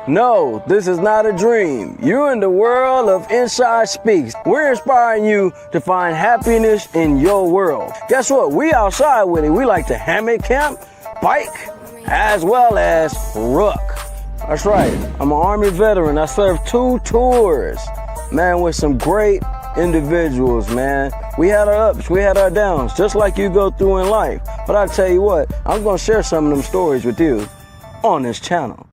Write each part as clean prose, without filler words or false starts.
No, this is not a dream. You're in the world of Inside Speaks. We're inspiring you to find happiness in your world. Guess what? We outside with it. We like to hammock camp, bike, as well as ruck. That's right. I'm an Army veteran. I served 2 tours, man, with some great individuals, man. We had our ups, we had our downs, just like you go through in life. But I tell you what, I'm going to share some of them stories with you on this channel.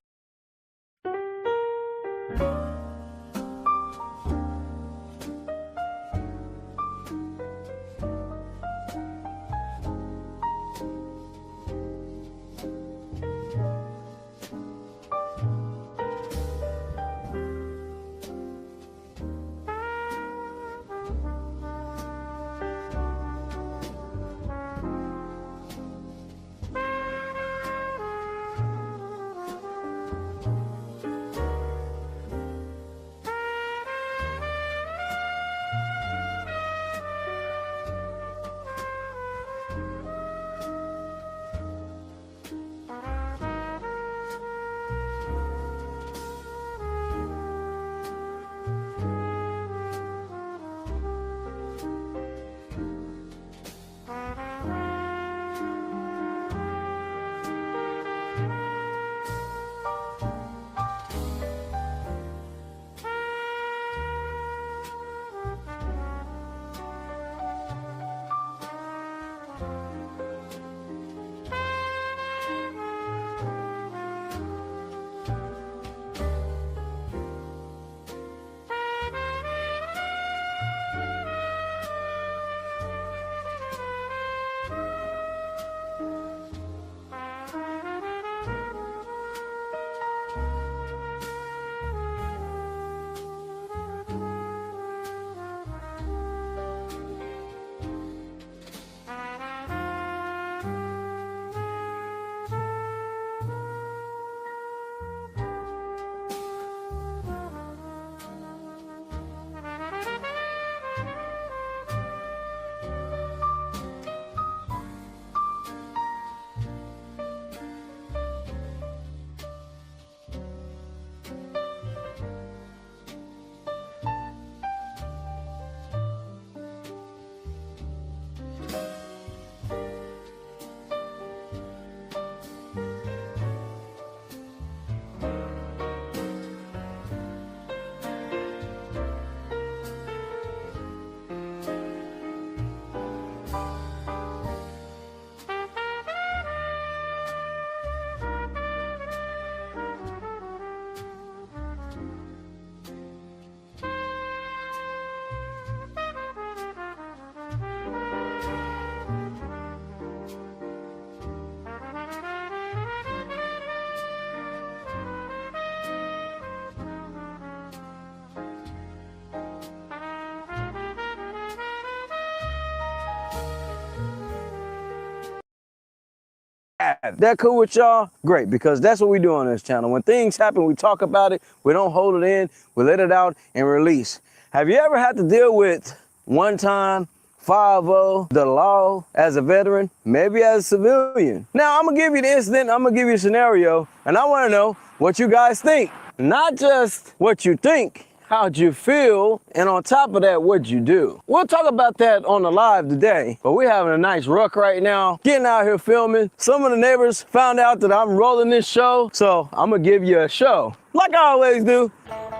That cool with y'all? Great, because that's what we do on this channel. When things happen, we talk about it. We don't hold it in. We let it out and release. Have you ever had to deal with one time, 5-0, the law as a veteran, maybe as a civilian? Now, I'm going to give you the incident. I'm going to give you a scenario, and I want to know what you guys think. Not just what you think, how'd you feel, and on top of that, what'd you do? We'll talk about that on the live today, but we're having a nice ruck right now, getting out here filming. Some of the neighbors found out that I'm rolling this show, so I'm gonna give you a show, like I always do.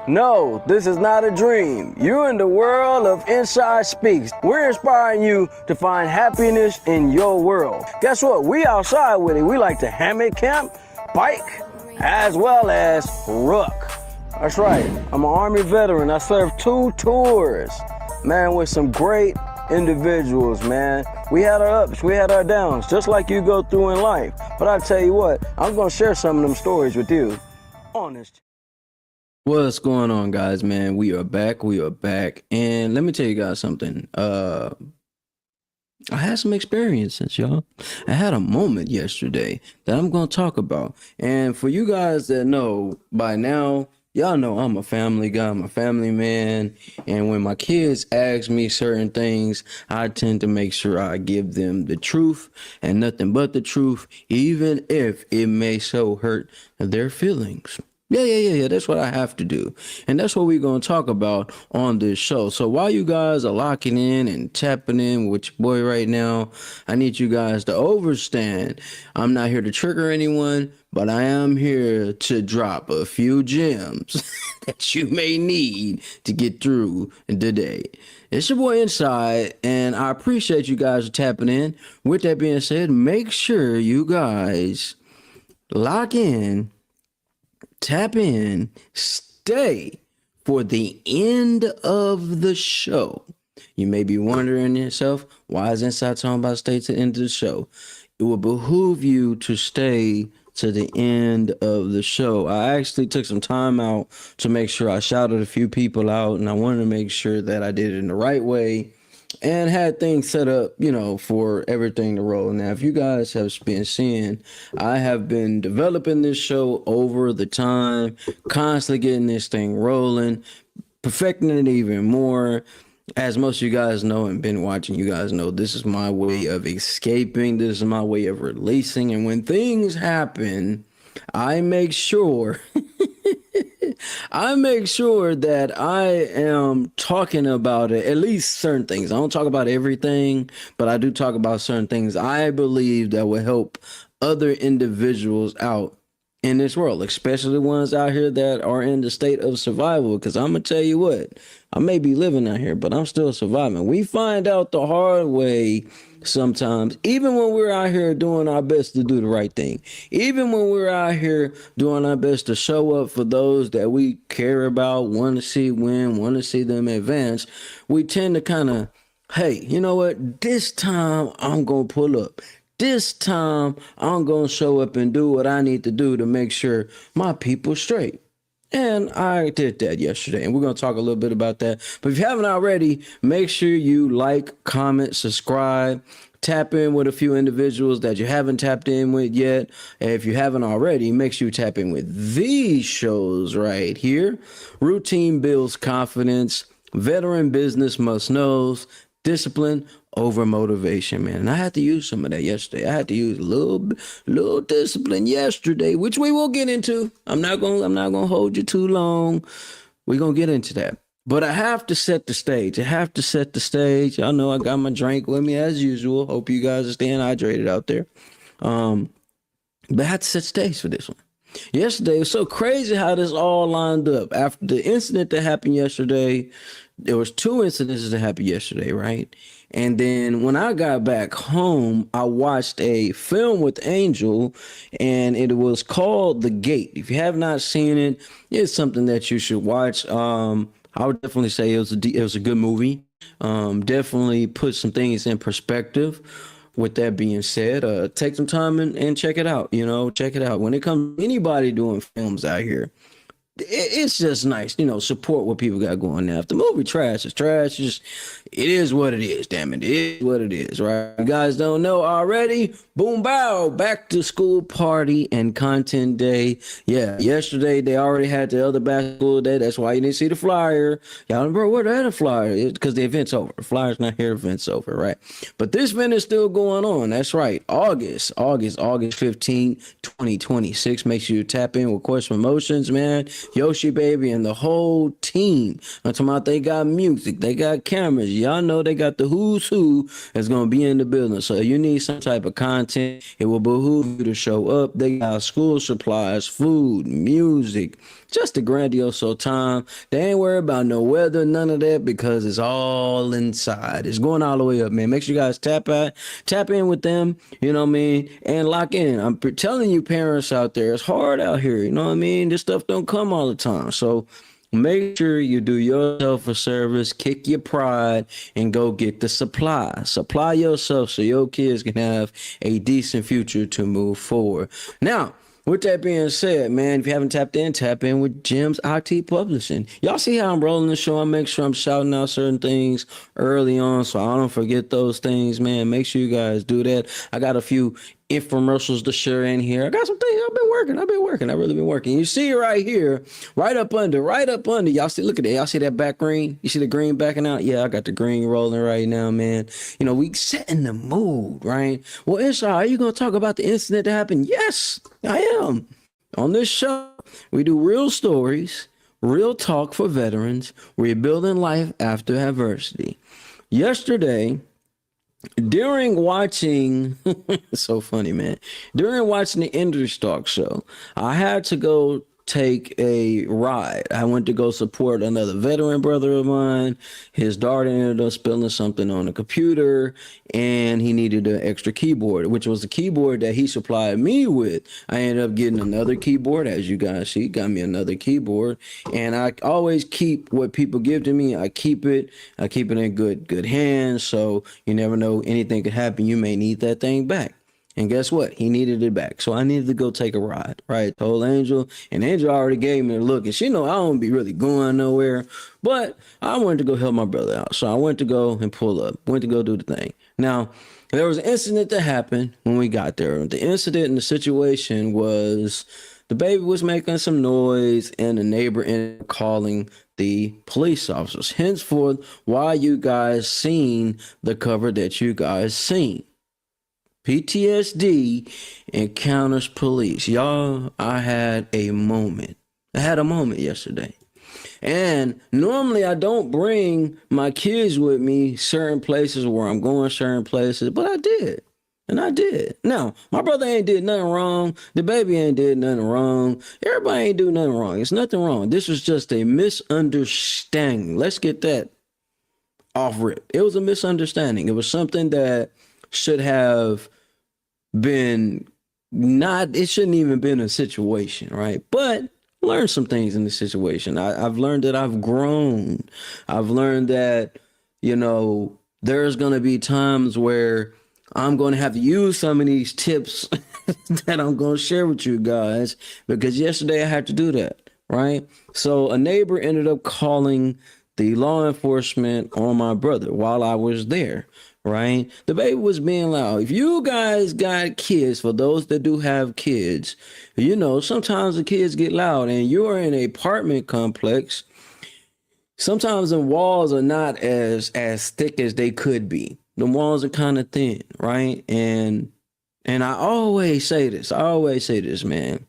No, this is not a dream. You're in the world of Inside Speaks. We're inspiring you to find happiness in your world. Guess what? We outside with it. We like to hammock camp, bike, as well as ruck. That's right. I'm an Army veteran. I served 2 tours, man, with some great individuals, man. We had our ups, we had our downs, just like you go through in life. But I tell you what, I'm going to share some of them stories with you on this. What's going on, guys, man? We are back. And let me tell you guys something. I had some experiences, y'all. I had a moment yesterday that I'm going to talk about. And for you guys that know by now, y'all know I'm a family guy, I'm a family man, and when my kids ask me certain things, I tend to make sure I give them the truth and nothing but the truth, even if it may so hurt their feelings. Yeah. That's what I have to do. And that's what we're going to talk about on this show. So while you guys are locking in and tapping in with your boy right now, I need you guys to overstand. I'm not here to trigger anyone, but I am here to drop a few gems that you may need to get through the day. It's your boy Inside, and I appreciate you guys tapping in. With that being said, make sure you guys lock in, tap in, stay for the end of the show. You may be wondering yourself, why is Inside talking about stay to the end of the show? It will behoove you to stay to the end of the show. I actually took some time out to make sure I shouted a few people out, and I wanted to make sure that I did it in the right way and had things set up, for everything to roll. Now, if you guys have been seeing, I have been developing this show over the time, constantly getting this thing rolling, perfecting it even more. As most of you guys know and been watching, you guys know this is my way of escaping. This is my way of releasing. And when things happen, I make sure I make sure that I am talking about it, at least certain things. I don't talk about everything, but I do talk about certain things I believe that will help other individuals out in this world, especially the ones out here that are in the state of survival. Because I'm going to tell you what, I may be living out here, but I'm still surviving. We find out the hard way sometimes, even when we're out here doing our best to do the right thing, even when we're out here doing our best to show up for those that we care about, want to see win, want to see them advance, we tend to kind of, hey, you know what? This time I'm going to pull up. This time I'm going to show up and do what I need to do to make sure my people's straight. And I did that yesterday, and we're going to talk a little bit about that. But if you haven't already, make sure you like, comment, subscribe, tap in with a few individuals that you haven't tapped in with yet. And if you haven't already, make sure you tap in with these shows right here. Routine builds confidence. Veteran business must knows. Discipline over motivation, man. And I had to use some of that yesterday. I had to use a little discipline yesterday, which we will get into. I'm not gonna hold you too long. We're gonna get into that. But I have to set the stage. Y'all know I got my drink with me as usual. Hope you guys are staying hydrated out there. But I had to set the stage for this one. Yesterday, it was so crazy how this all lined up. After the incident that happened yesterday, there was two incidents that happened yesterday, right? And then when I got back home, I watched a film with Angel, and it was called The Gate. If you have not seen it, it's something that you should watch. I would definitely say it was a good movie. Definitely put some things in perspective. With that being said, take some time and check it out. Check it out. When it comes to anybody doing films out here, it's just nice, support what people got going now. If the movie trash is trash, it is what it is, damn it. It is what it is, right? You guys don't know already? Boom, bow, back to school party and content day. Yeah, yesterday they already had the other basketball day. That's why you didn't see the flyer. Y'all, bro, where the flyer? It's because the event's over. The flyer's not here, event's over, right? But this event is still going on. That's right. August 15th, 2026. Make sure you tap in with Course Promotions, man. Yoshi Baby and the whole team. I'm talking about they got music, they got cameras. Y'all know they got the who's who that's gonna be in the building. So you need some type of content. It will behoove you to show up. They got school supplies, food, music, just a grandiose time. They ain't worried about no weather, none of that, because it's all inside. It's going all the way up, man. Make sure you guys tap in with them, you know what I mean, and lock in. I'm telling you, parents out there, it's hard out here, you know what I mean? This stuff don't come all the time. So make sure you do yourself a service, kick your pride, and go get the supply. Supply yourself so your kids can have a decent future to move forward. Now, with that being said, man, if you haven't tapped in, tap in with Gems IT Publishing. Y'all see how I'm rolling the show? I make sure I'm shouting out certain things early on so I don't forget those things, man. Make sure you guys do that. I got a few infomercials to share in here. I got some things. I've really been working. You see right here, right up under. Y'all see, look at that. Y'all see that back green? You see the green backing out? Yeah, I got the green rolling right now, man. We setting the mood, right? Well, Inside, are you going to talk about the incident that happened? Yes, I am. On this show, We do real stories, real talk for veterans, rebuilding life after adversity. Yesterday, during watching, it's so funny, man. During watching the Industry Talk show, I had to go take a ride. I went to go support another veteran brother of mine. His daughter ended up spilling something on the computer, and he needed an extra keyboard, which was the keyboard that he supplied me with. I ended up getting another keyboard, as you guys see, got me another keyboard, and I always keep what people give to me. I keep it in good hands, so you never know, anything could happen. You may need that thing back. And guess what? He needed it back. So I needed to go take a ride, right? Told Angel, and Angel already gave me a look, and she know I don't be really going nowhere, but I wanted to go help my brother out. So I went to go and pull up, went to go do the thing. Now, there was an incident that happened when we got there. The incident and the situation was the baby was making some noise, and the neighbor ended up calling the police officers. Henceforth, why you guys seen the cover that you guys seen. PTSD encounters police. Y'all, I had a moment. I had a moment yesterday. And normally I don't bring my kids with me certain places where I'm going, certain places, but I did. And I did. Now, my brother ain't did nothing wrong. The baby ain't did nothing wrong. Everybody ain't do nothing wrong. It's nothing wrong. This was just a misunderstanding. Let's get that off rip. It was a misunderstanding. It was something that should have been it shouldn't even been a situation, right? But learn some things in the situation. I've learned that I've grown. I've learned that, there's going to be times where I'm going to have to use some of these tips that I'm going to share with you guys, because yesterday I had to do that, right? So a neighbor ended up calling the law enforcement on my brother while I was there, right? The baby was being loud. If you guys got kids, for those that do have kids, sometimes the kids get loud, and you're in an apartment complex. Sometimes the walls are not as thick as they could be. The walls are kind of thin, right? And I always say this, man.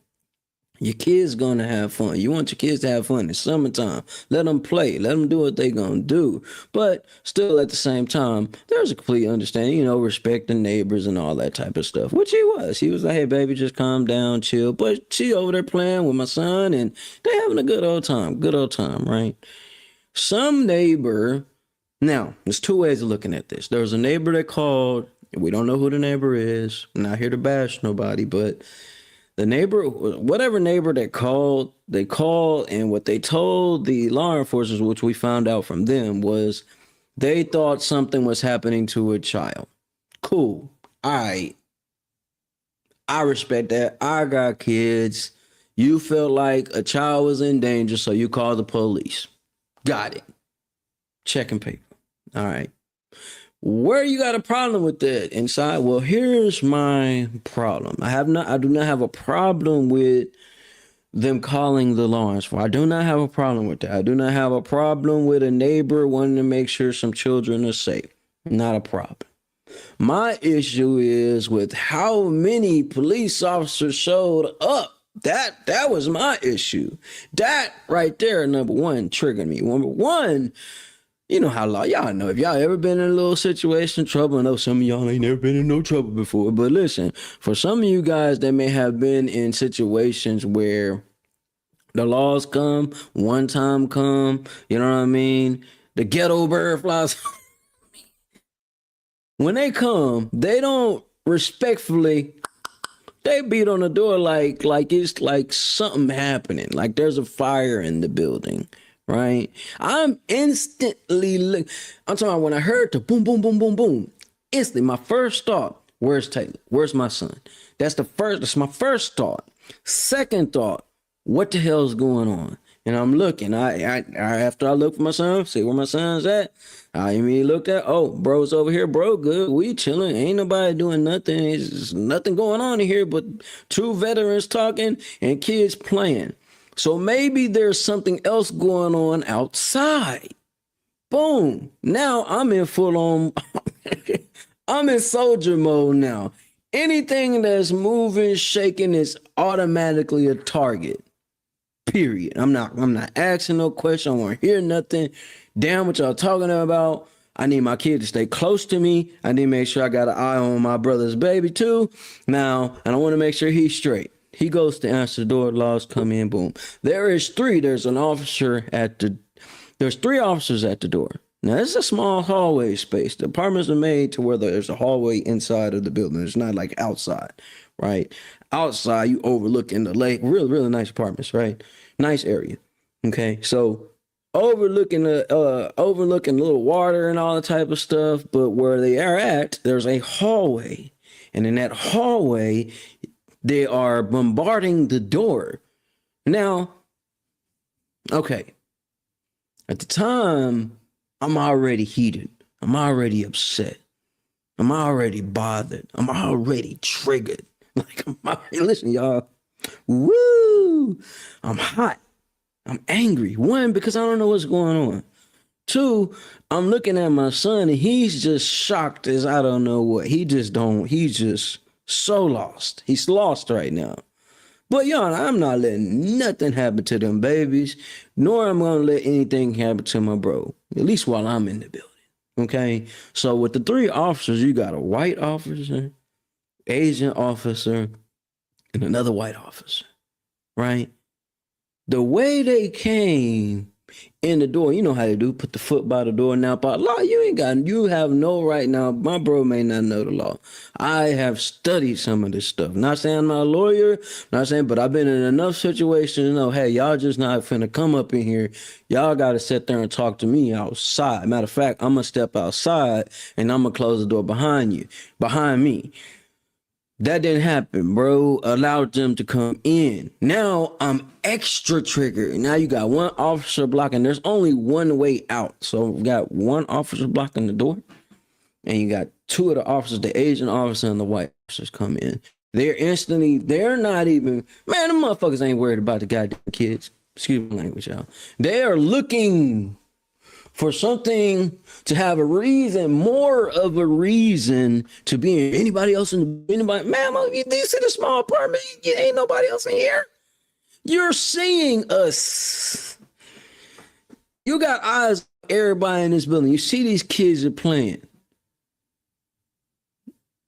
Your kids gonna have fun. You want your kids to have fun in summertime. Let them play. Let them do what they gonna do. But still, at the same time, there's a complete understanding, respect the neighbors and all that type of stuff, which he was. He was like, hey, baby, just calm down, chill. But she over there playing with my son, and they having a good old time, right? Some neighbor, now, there's two ways of looking at this. There was a neighbor that called. We don't know who the neighbor is. I'm not here to bash nobody, but the neighbor, whatever neighbor that called, they called, and what they told the law enforcement, which we found out from them, was they thought something was happening to a child. Cool. All right. I respect that. I got kids. You felt like a child was in danger, so you called the police. Got it. Checking paper. All right. Where you got a problem with that inside? Well, here's my problem. I do not have a problem with them calling the law enforcement. I do not have a problem with that. I do not have a problem with a neighbor wanting to make sure some children are safe. Not a problem. My issue is with how many police officers showed up. That was my issue. That right there, number one, triggered me. Number one, you know how y'all know, if y'all ever been in a little situation, trouble. I know some of y'all ain't never been in no trouble before, but listen, for some of you guys that may have been in situations where the laws come, one time come, you know what I mean? The ghetto bird flies. When they come, they don't respectfully, they beat on the door like it's like something happening, like there's a fire in the building. Right? I'm instantly I'm talking about when I heard the boom, boom, boom, boom, boom. Instantly, my first thought, where's Taylor? Where's my son? That's my first thought. Second thought, what the hell's going on? And I'm looking. I after I look for my son, see where my son's at. I immediately looked at, bro's over here, bro. Good. We chilling. Ain't nobody doing nothing. It's nothing going on in here but two veterans talking and kids playing. So maybe there's something else going on outside. Boom. Now I'm in full on, I'm in soldier mode now. Anything that's moving, shaking is automatically a target. Period. I'm not asking no question. I want to hear nothing. Damn what y'all talking about. I need my kid to stay close to me. I need to make sure I got an eye on my brother's baby too. Now, and I want to make sure he's straight. He goes to answer the door, laws come in, boom. There's 3 officers at the door. Now, it's a small hallway space. The apartments are made to where there's a hallway inside of the building. It's not like outside, right? Outside, you overlooking the lake. Really, really nice apartments, right? Nice area. Okay, so overlooking the little water and all the type of stuff. But where they are at, there's a hallway, and in that hallway, they are bombarding the door. Now, okay, at the time, I'm already heated. I'm already upset. I'm already bothered. I'm already triggered. Like, listen, y'all. Woo! I'm hot. I'm angry. 1, because I don't know what's going on. 2, I'm looking at my son and he's just shocked as I don't know what. He's just so lost. He's lost right now. But y'all, I'm not letting nothing happen to them babies, nor am I going to let anything happen to my bro, at least while I'm in the building. Okay? So with the 3 officers, you got a white officer, Asian officer, and another white officer, right? The way they came in the door, you know how they do, put the foot by the door. Now, by law, you have no right. Now, my bro may not know the law. I have studied some of this stuff. Not saying I'm not a lawyer, not saying, but I've been in enough situations to know, hey, y'all just not finna come up in here. Y'all got to sit there and talk to me outside. Matter of fact, I'm going to step outside and I'm going to close the door behind me. That didn't happen, bro. Allowed them to come in. Now I'm extra triggered. Now you got 1 officer blocking. There's only one way out. So we got 1 officer blocking the door. And you got 2 of the officers, the Asian officer and the white officers come in. They're not even, man, the motherfuckers ain't worried about the goddamn kids. Excuse my language, y'all. They are looking for something to have a reason, more of a reason to be in. Anybody else anybody, man, you see the small apartment, ain't nobody else in here. You're seeing us. You got eyes on everybody in this building. You see these kids are playing.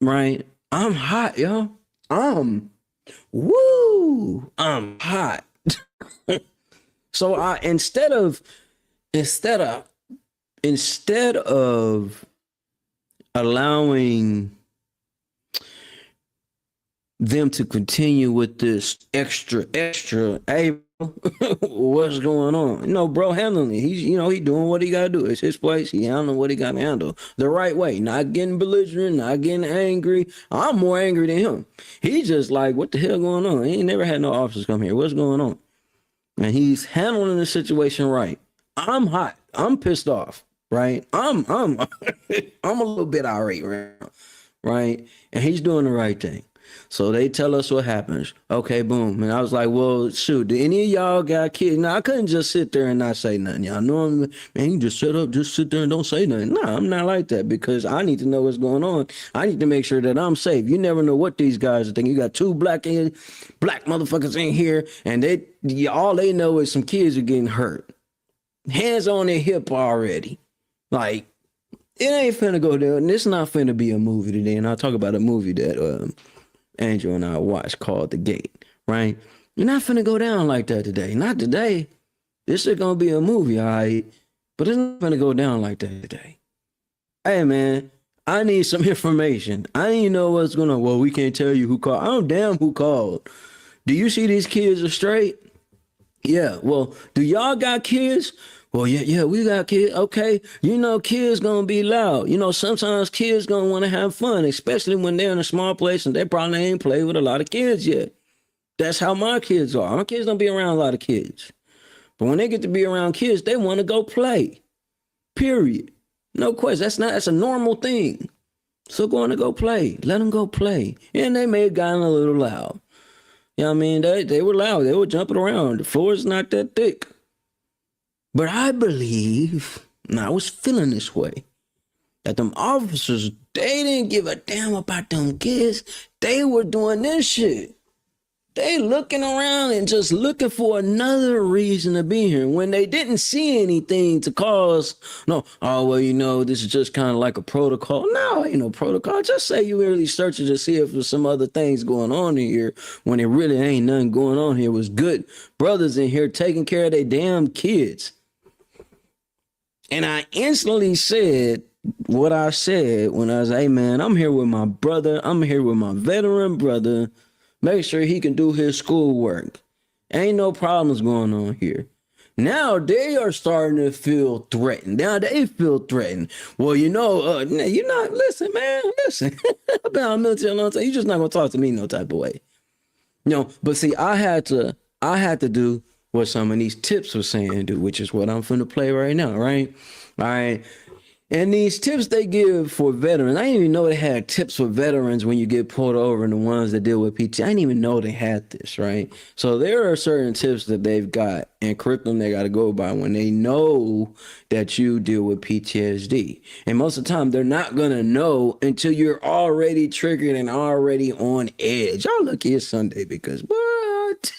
Right? I'm hot, y'all. I'm hot. So instead of allowing them to continue with this extra, hey, what's going on? You know, bro, handling it. He's doing what he got to do. It's his place. He handling what he got to handle the right way. Not getting belligerent, not getting angry. I'm more angry than him. He's just like, what the hell going on? He ain't never had no officers come here. What's going on? And he's handling the situation right. I'm hot. I'm pissed off. Right? I'm a little bit irate right now, right? And he's doing the right thing. So they tell us what happens. Okay, boom. And I was like, well, shoot, do any of y'all got kids? Now, I couldn't just sit there and not say nothing. Y'all know, man, you just sit there and don't say nothing. No, I'm not like that because I need to know what's going on. I need to make sure that I'm safe. You never know what these guys are thinking. You got 2 black motherfuckers in here, and all they know is some kids are getting hurt. Hands on their hip already. Like, it ain't finna go there. And it's not finna be a movie today. And I'll talk about a movie that Angel and I watched called The Gate, right? You're not finna go down like that today. Not today. This is gonna be a movie, all right? But it's not finna go down like that today. Hey, man, I need some information. I need to know what's going on. Well, we can't tell you who called. I don't damn who called. Do you see these kids are straight? Yeah. Well, do y'all got kids? Well, yeah, we got kids. Okay. You know, kids gonna be loud. You know, sometimes kids gonna want to have fun, especially when they're in a small place and they probably ain't played with a lot of kids yet. That's how my kids are. My kids don't be around a lot of kids. But when they get to be around kids, they want to go play. Period. No question. That's a normal thing. So going to go play. Let them go play. And they may have gotten a little loud. You know what I mean? They were loud. They were jumping around. The floor is not that thick. But I believe, and I was feeling this way, that them officers, they didn't give a damn about them kids. They were doing this shit. They looking around and just looking for another reason to be here when they didn't see anything to cause. No, oh well, this is just kind of like a protocol. No, ain't no protocol. Just say you really searching to see if there's some other things going on in here when it really ain't nothing going on here. It was good brothers in here taking care of their damn kids. And I instantly said what I said when I was, hey man, I'm here with my brother. I'm here with my veteran brother. Make sure he can do his schoolwork. Ain't no problems going on here. Now they are starting to feel threatened. Now they feel threatened. Well, you're not, listen, man, listen. I've been on military a long time. You're just not going to talk to me no type of way. But see, I had to do what some of these tips were saying do, which is what I'm finna play right now, right? All right. And these tips they give for veterans, I didn't even know they had tips for veterans when you get pulled over and the ones that deal with PT. I didn't even know they had this, right? So there are certain tips that they've got and curriculum they got to go by when they know that you deal with PTSD. And most of the time, they're not going to know until you're already triggered and already on edge. Y'all look here Sunday because what?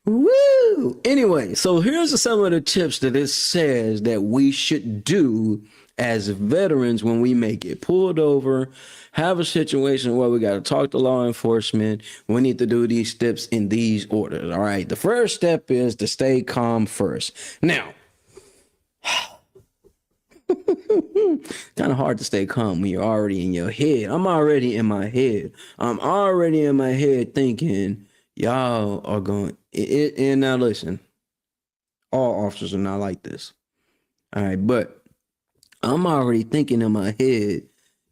Woo! Anyway, so here's some of the tips that it says that we should do as veterans when we may get pulled over, have a situation where we got to talk to law enforcement. We need to do these steps in these orders. All right. The first step is to stay calm first. Now, kind of hard to stay calm when you're already in your head. I'm already in my head. I'm already in my head thinking, y'all are going and now listen, all officers are not like this. All right, but I'm already thinking in my head,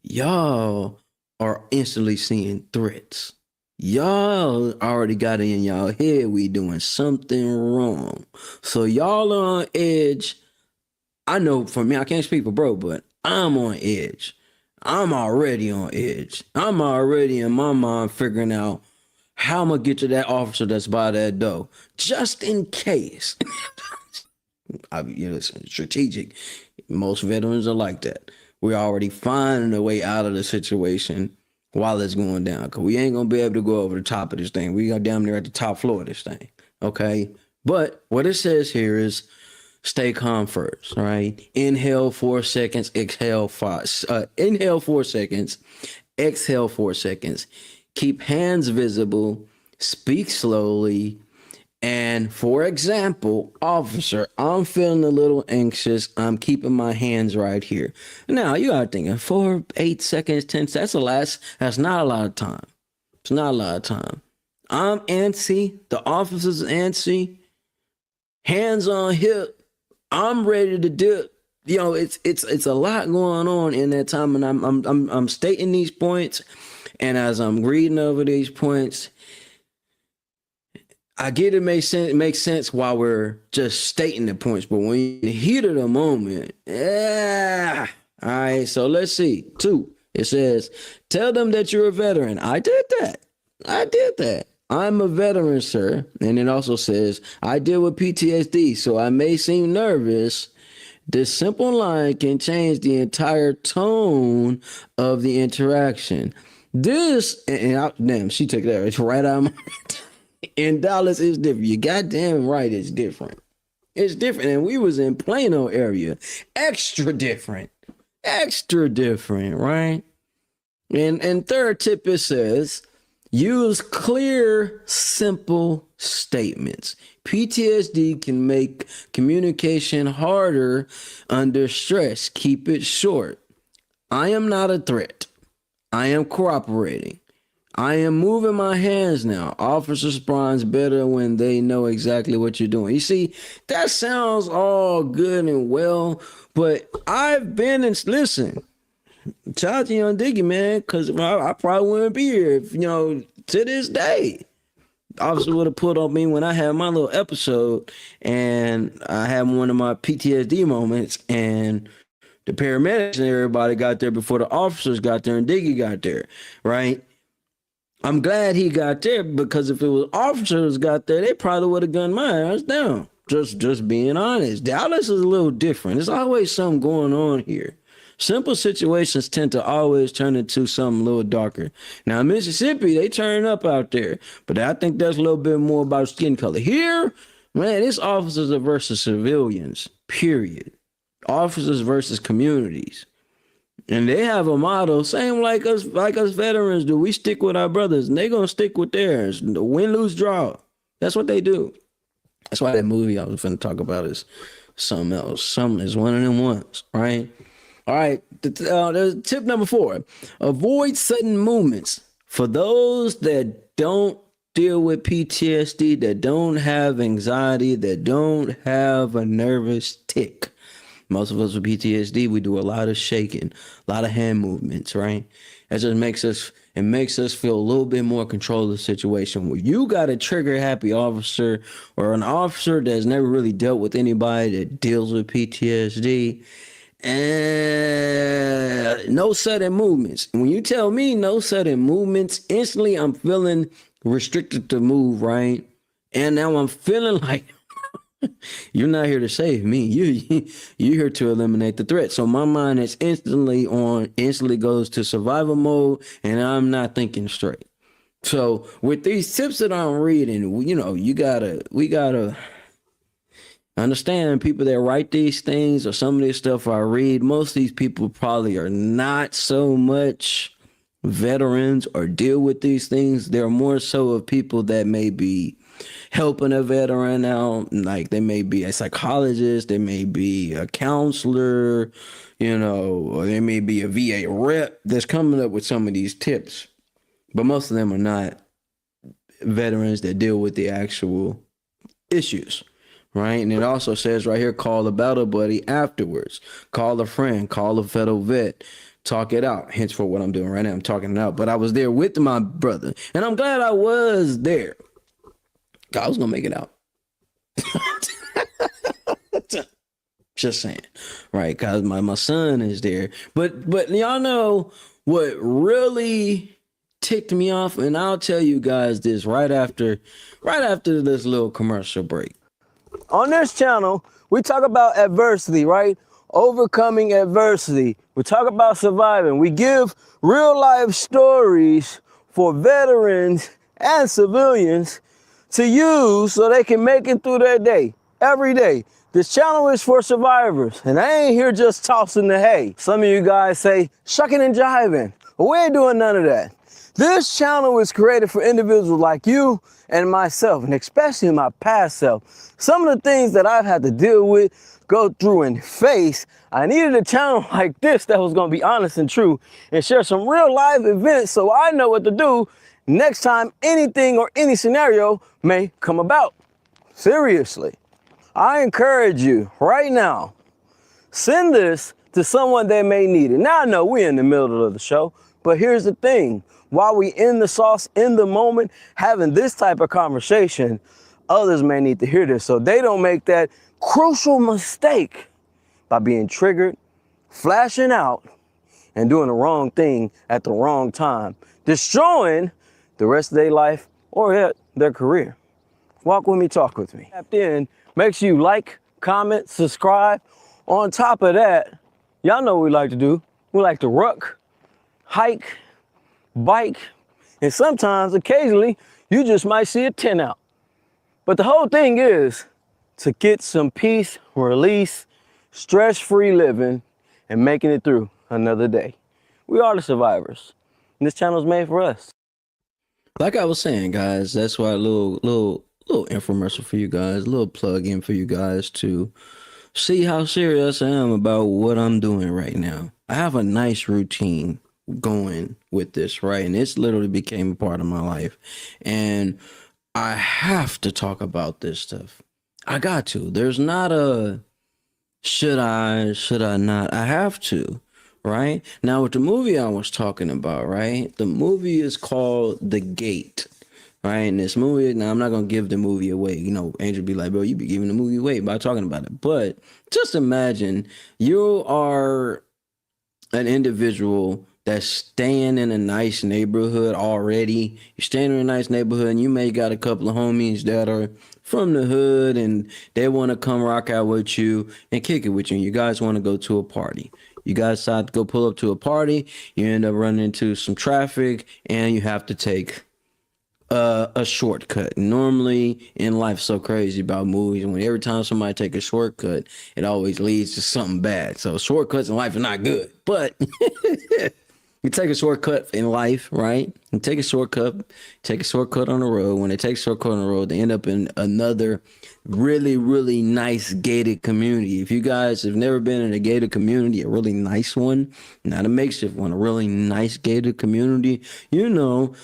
y'all are instantly seeing threats. Y'all already got it in y'all head we doing something wrong. So y'all are on edge. I know for me, I can't speak for bro, but I'm on edge. I'm already on edge. I'm already in my mind figuring out how I'm gonna get to that officer that's by that door, just in case. Strategic. Most veterans are like that. We're already finding a way out of the situation while it's going down, because we ain't gonna be able to go over the top of this thing. We got down there at the top floor of this thing, okay? But what it says here is stay calm first, all right? Inhale 4 seconds, exhale 5. Inhale 4 seconds, exhale 4 seconds. Keep hands visible, speak slowly, and for example, officer, I'm feeling a little anxious. I'm keeping my hands right here. Now, you gotta think, 4, 8 seconds, 10 seconds, that's not a lot of time. It's not a lot of time. I'm antsy, the officer's antsy, hands on hip, I'm ready to dip. It's a lot going on in that time, and I'm stating these points. And as I'm reading over these points, I get it makes sense while we're just stating the points. But when you heat of the moment, yeah. All right, so let's see. 2, it says, tell them that you're a veteran. I did that. I'm a veteran, sir. And it also says, I deal with PTSD, so I may seem nervous. This simple line can change the entire tone of the interaction. Damn, she took that right out of my in Dallas, it's different. You goddamn right, it's different. It's different. And we was in Plano area. Extra different, right? And third tip, it says, use clear, simple statements. PTSD can make communication harder under stress. Keep it short. I am not a threat. I am cooperating. I am moving my hands now. Officer responds better when they know exactly what you're doing. You see, that sounds all good and well, but I've been in, listen, shout out to Young Diggy, man, because I probably wouldn't be here if, to this day. Officer would have put on me when I had my little episode and I had one of my PTSD moments, and the paramedics and everybody got there before the officers got there and Diggy got there, right? I'm glad he got there, because if it was officers got there, they probably would have gunned my ass down. Just being honest. Dallas is a little different. There's always something going on here. Simple situations tend to always turn into something a little darker. Now, in Mississippi, they turn up out there, but I think that's a little bit more about skin color. Here, man, it's officers versus civilians, period. Officers versus communities. And they have a motto, same like us veterans do. We stick with our brothers, and they're gonna stick with theirs. Win, lose, draw. That's what they do. That's why that movie I was finna talk about is something else. Something is one of them ones, right? All right. Tip number 4: avoid sudden movements. For those that don't deal with PTSD, that don't have anxiety, that don't have a nervous tick. Most of us with PTSD, we do a lot of shaking, a lot of hand movements, right? That just makes us feel a little bit more control of the situation. When you got a trigger happy officer or an officer that's never really dealt with anybody that deals with PTSD, and no sudden movements. When you tell me no sudden movements, instantly I'm feeling restricted to move, right? And now I'm feeling like you're not here to save me. You're here to eliminate the threat. So my mind is instantly goes to survival mode, and I'm not thinking straight. So with these tips that I'm reading, we gotta understand people that write these things or some of this stuff I read. Most of these people probably are not so much veterans or deal with these things. They're more so of people that may be helping a veteran out. Like they may be a psychologist, they may be a counselor, or they may be a VA rep that's coming up with some of these tips. But most of them are not veterans that deal with the actual issues, right? And it also says right here, call a battle buddy afterwards. Call a friend, call a fellow vet. Talk it out. Hence for what I'm doing right now. I'm talking it out. But I was there with my brother, and I'm glad I was there. I was gonna make it out. Just saying, right? Cause my son is there. But y'all know what really ticked me off, and I'll tell you guys this right after this little commercial break. On this channel, we talk about adversity, right? Overcoming adversity. We talk about surviving. We give real life stories for veterans and civilians to use so they can make it through their day, every day. This channel is for survivors, and I ain't here just tossing the hay. Some of you guys say, shucking and jiving. But we ain't doing none of that. This channel is created for individuals like you and myself, and especially my past self. Some of the things that I've had to deal with, go through and face, I needed a channel like this that was gonna be honest and true and share some real life events so I know what to do next time anything or any scenario may come about. Seriously, I encourage you right now, send this to someone that may need it. Now I know we're in the middle of the show, but here's the thing. While we in the sauce, in the moment, having this type of conversation, others may need to hear this so they don't make that crucial mistake by being triggered, flashing out, and doing the wrong thing at the wrong time, destroying the rest of their life or their career. Walk with me, talk with me. Tapped in, make sure you like, comment, subscribe. On top of that, y'all know what we like to do. We like to ruck, hike, bike, and sometimes, occasionally, you just might see a 10 out. But the whole thing is to get some peace, release, stress-free living, and making it through another day. We are the survivors, and this channel is made for us. Like I was saying, guys, that's why a little infomercial for you guys, a little plug in for you guys to see how serious I am about what I'm doing right now. I have a nice routine going with this, right? And it's literally became a part of my life. And I have to talk about this stuff. I got to. There's not a should I not? I have to, right? Now with the movie I was talking about, right? The movie is called The Gate. Right, and this movie, now I'm not gonna give the movie away. Angel be like, bro, you be giving the movie away by talking about it. But just imagine you are an individual that's staying in a nice neighborhood already. You're staying in a nice neighborhood, and you may got a couple of homies that are from the hood, and they want to come rock out with you and kick it with you. And you guys want to go to a party. You guys decide to go pull up to a party. You end up running into some traffic, and you have to take a shortcut. Normally in life, so crazy about movies, and when every time somebody take a shortcut, it always leads to something bad. So shortcuts in life are not good. But you take a shortcut in life, right? You take a shortcut on the road. When they take a shortcut on the road, they end up in another really, really nice gated community. If you guys have never been in a gated community, a really nice one, not a makeshift one, a really nice gated community, you know,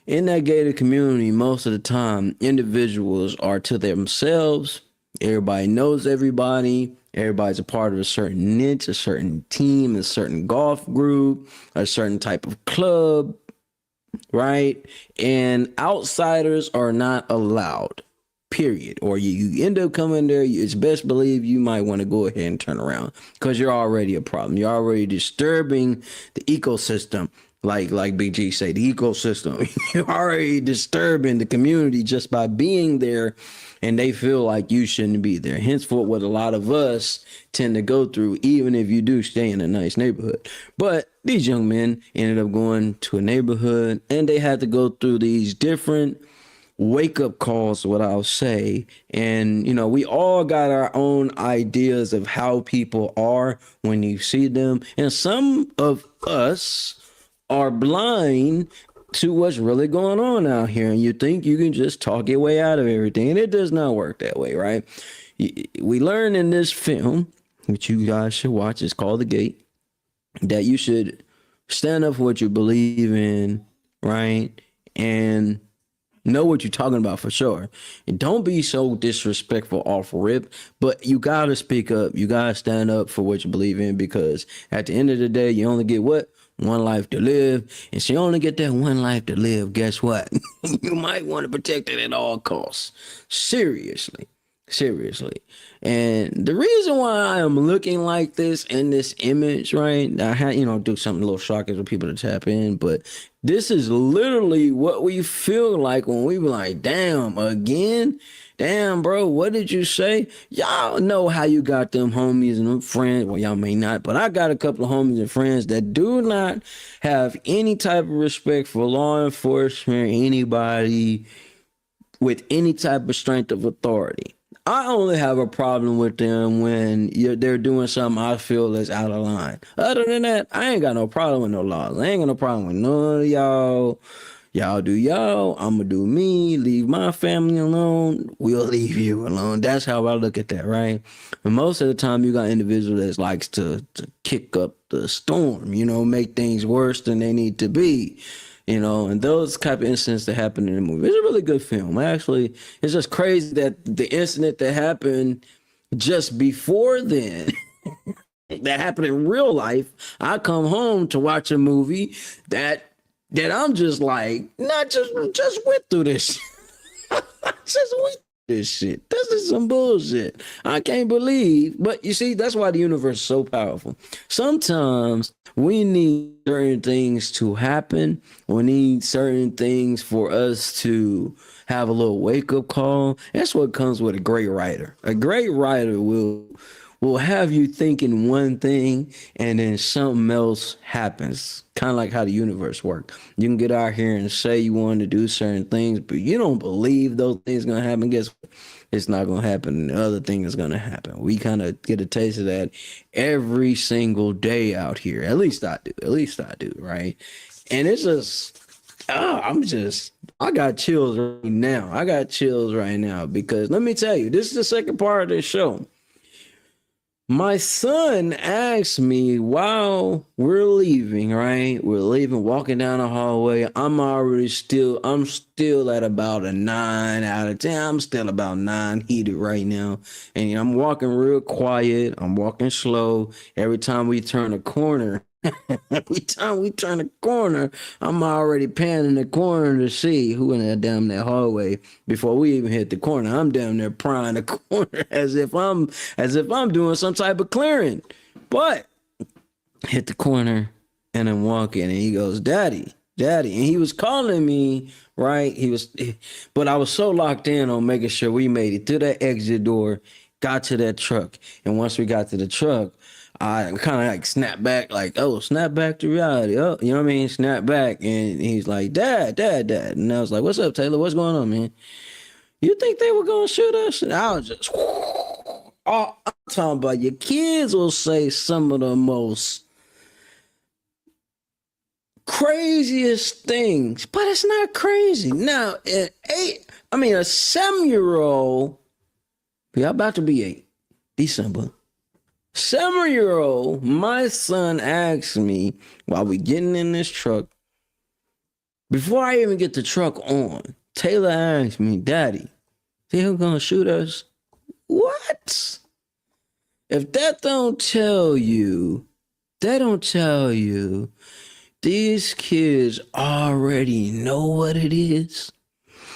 in that gated community, most of the time, individuals are to themselves. Everybody knows everybody. Everybody's a part of a certain niche, a certain team, a certain golf group, a certain type of club, right? And outsiders are not allowed, period. Or you end up coming there, it's best believe you might want to go ahead and turn around because you're already a problem. You're already disturbing the ecosystem. Like Big G say, the ecosystem. You're already disturbing the community just by being there, and they feel like you shouldn't be there. Henceforth, what a lot of us tend to go through, even if you do stay in a nice neighborhood. But these young men ended up going to a neighborhood, and they had to go through these different wake-up calls, what I'll say. And, you know, we all got our own ideas of how people are when you see them. And some of us are blind to what's really going on out here, and you think you can just talk your way out of everything, and it does not work that way, right? We learn in this film, which you guys should watch, it's called The Gate, that you should stand up for what you believe in, right? And know what you're talking about for sure. And don't be so disrespectful off rip, but you gotta speak up. You gotta stand up for what you believe in, because at the end of the day, you only get what? One life to live. And so you only get that one life to live. Guess what? You might want to protect it at all costs. Seriously. And the reason why I am looking like this in this image, right? I had, do something a little shocking for people to tap in, but this is literally what we feel like when we be like, damn, again? Damn, bro, what did you say? Y'all know how you got them homies and them friends. Well, y'all may not, but I got a couple of homies and friends that do not have any type of respect for law enforcement, anybody with any type of strength of authority. I only have a problem with them when they're doing something I feel is out of line. Other than that, I ain't got no problem with no laws. I ain't got no problem with none of y'all. Y'all do y'all, I'ma do me, leave my family alone, we'll leave you alone. That's how I look at that, right? And most of the time you got individuals that likes to kick up the storm, make things worse than they need to be. And those type of incidents that happen in the movie. It's a really good film. Actually, it's just crazy that the incident that happened just before then, that happened in real life, I come home to watch a movie that I'm just like, not just went through this. Just went through this shit. This is some bullshit. I can't believe. But you see, that's why the universe is so powerful. Sometimes we need certain things to happen. We need certain things for us to have a little wake-up call. That's what comes with a great writer. A great writer will have you thinking one thing and then something else happens. Kind of like how the universe works. You can get out here and say you want to do certain things, but you don't believe those things are going to happen. Guess what? It's not going to happen. The other thing is going to happen. We kind of get a taste of that every single day out here. At least I do, right? And it's just, I got chills right now. Because let me tell you, this is the second part of this show. My son asked me while we're leaving, right? We're leaving, walking down the hallway. I'm still at about a 9 out of 10. I'm still about 9 heated right now. And I'm walking real quiet. I'm walking slow. Every time we turn a corner, I'm already panning the corner to see who in that damn that hallway before we even hit the corner. I'm down there prying the corner as if I'm doing some type of clearing. But hit the corner and I'm walking and he goes, Daddy. And he was calling me, right? But I was so locked in on making sure we made it to that exit door, got to that truck. And once we got to the truck, I kind of like snap back, like, oh, snap back to reality. Oh, you know what I mean? Snap back. And he's like, Dad. And I was like, what's up, Taylor? What's going on, man? You think they were going to shoot us? And I was just, oh, I'm talking about your kids will say some of the most craziest things, but it's not crazy. Now, a 7-year-old, yeah, about to be 8, December. 7-year-old, my son asked me while we getting in this truck, before I even get the truck on, Taylor asked me, Daddy, they gonna shoot us? What? If that don't tell you, these kids already know what it is.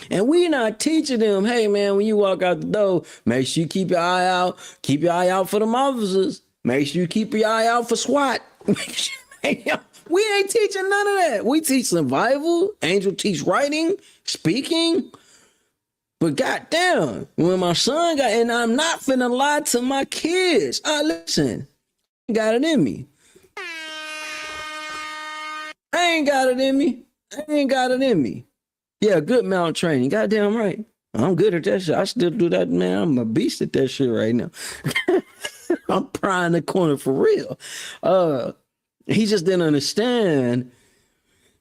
And we not teaching them, hey man, when you walk out the door, make sure you keep your eye out. Keep your eye out for them officers. Make sure you keep your eye out for SWAT. We ain't teaching none of that. We teach survival. Angel teach writing, speaking. But goddamn, when my son got, and I'm not finna lie to my kids. Listen, I got it in me. I ain't got it in me. Yeah, good mount training. Goddamn right. I'm good at that shit. I still do that, man. I'm a beast at that shit right now. I'm prying the corner for real. He just didn't understand.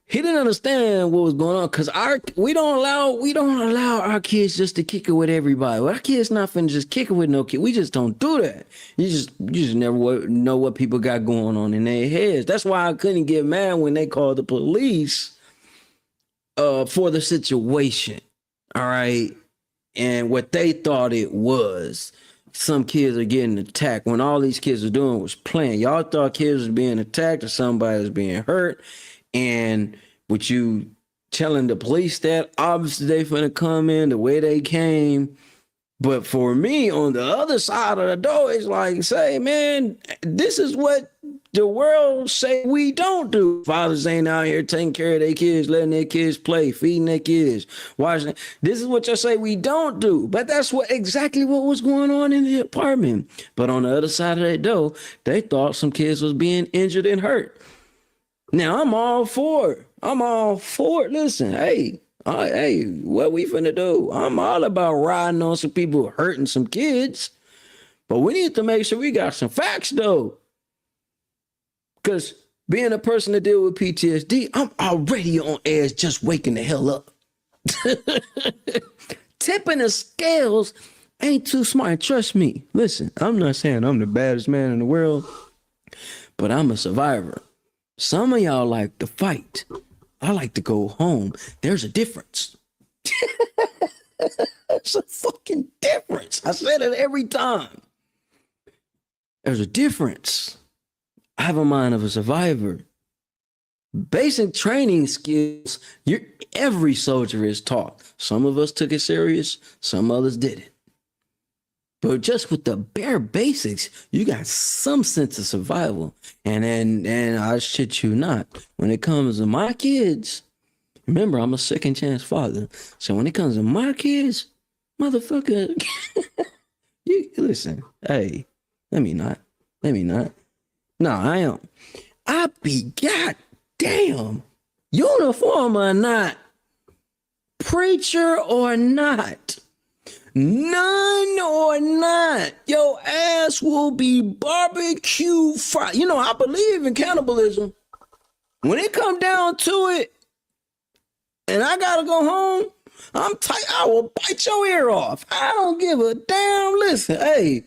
He didn't understand what was going on because we don't allow our kids just to kick it with everybody. Our kids not finna just kick it with no kid. We just don't do that. You just never know what people got going on in their heads. That's why I couldn't get mad when they called the police for the situation. All right. And what they thought it was, some kids are getting attacked when all these kids are doing was playing. Y'all thought kids was being attacked or somebody was being hurt. And with you telling the police that, obviously they finna come in the way they came. But for me, on the other side of the door, it's like, say, man, this is what the world say we don't do. Fathers ain't out here taking care of their kids, letting their kids play, feeding their kids, watching. This is what you say we don't do. But that's exactly what was going on in the apartment. But on the other side of that door, they thought some kids was being injured and hurt. Now, I'm all for it. Listen, hey, what we finna do? I'm all about riding on some people hurting some kids. But we need to make sure we got some facts, though. Because being a person that deal with PTSD, I'm already on edge just waking the hell up. Tipping the scales ain't too smart. Trust me. Listen, I'm not saying I'm the baddest man in the world, but I'm a survivor. Some of y'all like to fight. I like to go home. There's a difference. There's a fucking difference. I said it every time. There's a difference. I have a mind of a survivor. Basic training skills, every soldier is taught. Some of us took it serious, some others didn't. But just with the bare basics, you got some sense of survival. And I shit you not, when it comes to my kids, remember, I'm a second chance father. So when it comes to my kids, motherfucker, you listen, hey, let me not. No, I am. I be goddamn, uniform or not, preacher or not, none or not, your ass will be barbecue fried. You know, I believe in cannibalism. When it come down to it, and I gotta go home, I'm tight. I will bite your ear off. I don't give a damn. Listen, hey,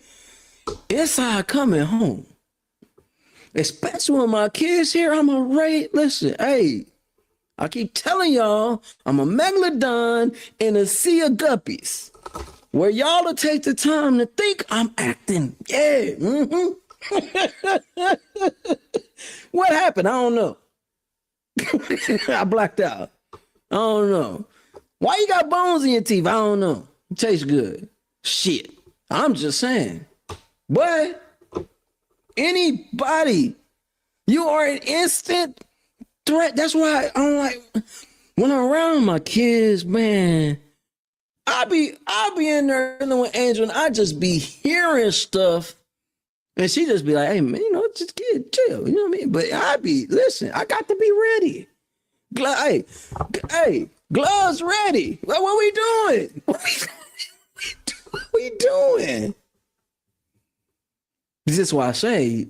inside coming home, especially when my kids here, I'm a raid. Listen, hey, I keep telling y'all, I'm a megalodon in a sea of guppies. Where y'all will take the time to think I'm acting. Yeah. What happened? I don't know. I blacked out. I don't know. Why you got bones in your teeth? I don't know. It tastes good. Shit. I'm just saying. But anybody, you are an instant threat. That's why I'm like, when I'm around my kids, man, I'll be in there with Angel, and I just be hearing stuff And she just be like, hey, man, just get chill. You know what I mean? But listen, I got to be ready. Hey, gloves ready. What we doing? What we doing? This is why I say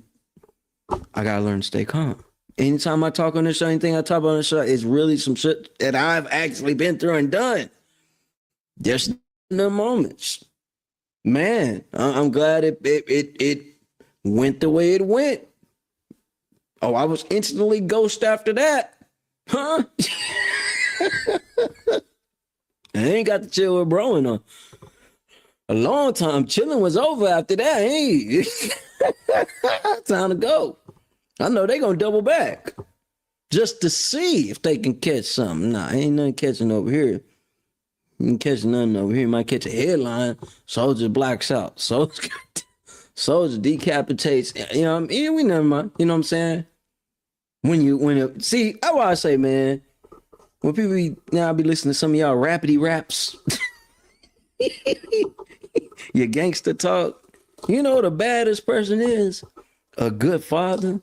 I gotta learn to stay calm. Anytime I talk on this show, anything I talk about on the show is really some shit that I've actually been through and done. Just the moments. Man, I'm glad it went the way it went. Oh, I was instantly ghost after that. Huh? I ain't got to chill with bro in a long time. Chilling was over after that. Hey, time to go. I know they gonna double back just to see if they can catch something. Nah, ain't nothing catching over here. You can catch nothing over here. You might catch a headline. Soldier blacks out. Soldier decapitates. You know what I mean? We never mind. You know what I'm saying? See, that's why I say, man, when people now be listening to some of y'all rapidy raps, your gangster talk, you know the baddest person is? A good father,